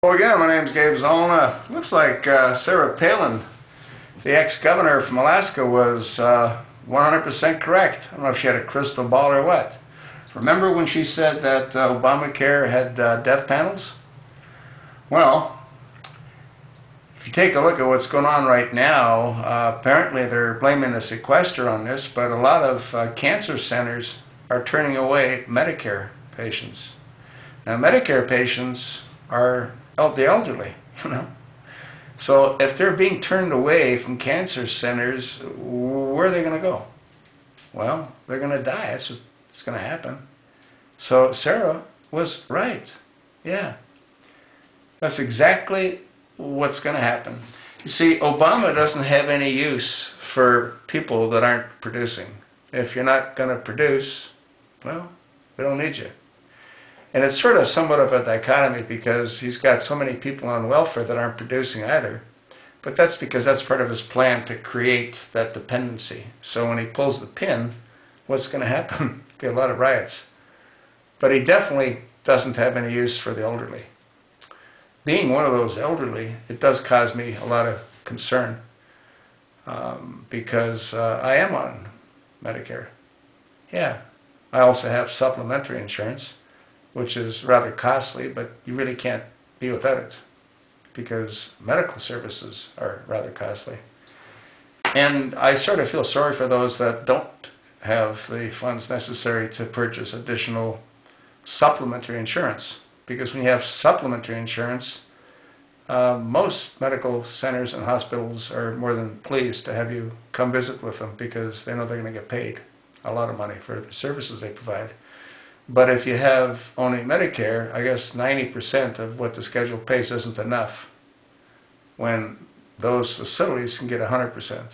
Well, again, my name's Gabe Zollner. Looks like Sarah Palin, the ex-governor from Alaska, was 100% correct. I don't know if she had a crystal ball or what. Remember when she said that Obamacare had death panels? Well, if you take a look at what's going on right now, apparently they're blaming the Sequester on this, but a lot of cancer centers are turning away Medicare patients. Now, Medicare patients are the elderly, you know. So if they're being turned away from cancer centers, where are they going to go? Well, they're going to die. That's what's going to happen. So Sarah was right. Yeah. That's exactly what's going to happen. You see, Obama doesn't have any use for people that aren't producing. If you're not going to produce, well, they don't need you. And it's sort of somewhat of a dichotomy because he's got so many people on welfare that aren't producing either. But that's because that's part of his plan to create that dependency. So when he pulls the pin, what's going to happen? Be a lot of riots. But he definitely doesn't have any use for the elderly. Being one of those elderly, it does cause me a lot of concern because I am on Medicare. Yeah, I also have supplementary insurance, which is rather costly, but you really can't be without it because medical services are rather costly. And I sort of feel sorry for those that don't have the funds necessary to purchase additional supplementary insurance, because when you have supplementary insurance, most medical centers and hospitals are more than pleased to have you come visit with them because they know they're going to get paid a lot of money for the services they provide. But if you have only Medicare, I guess 90% of what the schedule pays isn't enough when those facilities can get 100%.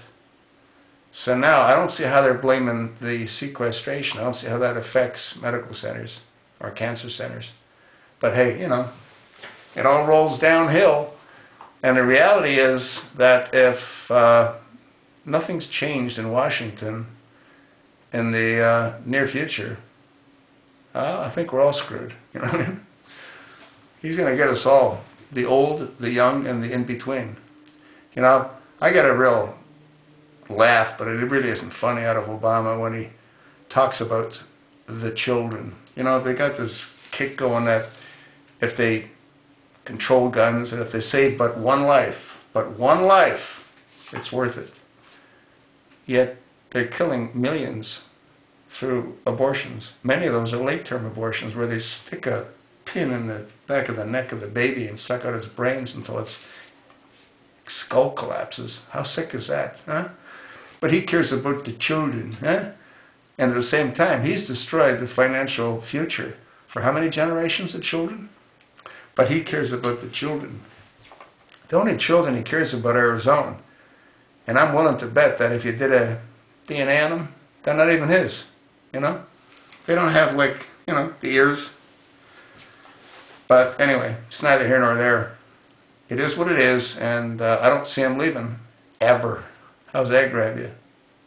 So now I don't see how they're blaming the sequestration. I don't see how that affects medical centers or cancer centers. But hey, you know, it all rolls downhill. And the reality is that if nothing's changed in Washington in the near future, I think we're all screwed. You know what I mean? He's going to get us all, the old, the young, and the in-between. You know, I get a real laugh, but it really isn't funny, out of Obama when he talks about the children. You know, they got this kick going that if they control guns and if they save but one life, it's worth it. Yet they're killing millions through abortions. Many of those are late-term abortions where they stick a pin in the back of the neck of the baby and suck out its brains until its skull collapses. How sick is that? Huh? But he cares about the children. Huh? And at the same time, he's destroyed the financial future for how many generations of children? But he cares about the children. The only children he cares about are his own. And I'm willing to bet that if you did a DNA on them, they're not even his. You know, they don't have, like, you know, the ears. But anyway, it's neither here nor there. It is what it is, and I don't see him leaving ever. How's that grab you?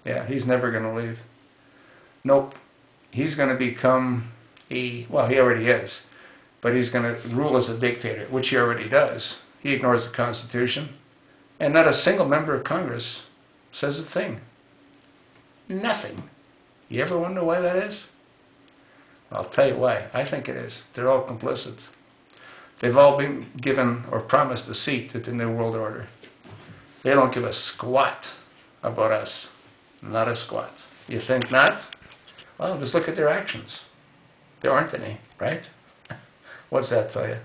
Yeah, he's never going to leave. Nope. He's going to become well, he already is, but he's going to rule as a dictator, which he already does. He ignores the Constitution, and not a single member of Congress says a thing. Nothing. You ever wonder why that is? I'll tell you why. I think it is. They're all complicit. They've all been given or promised a seat at the New World Order. They don't give a squat about us. Not a squat. You think not? Well, just look at their actions. There aren't any, right? What's that tell you?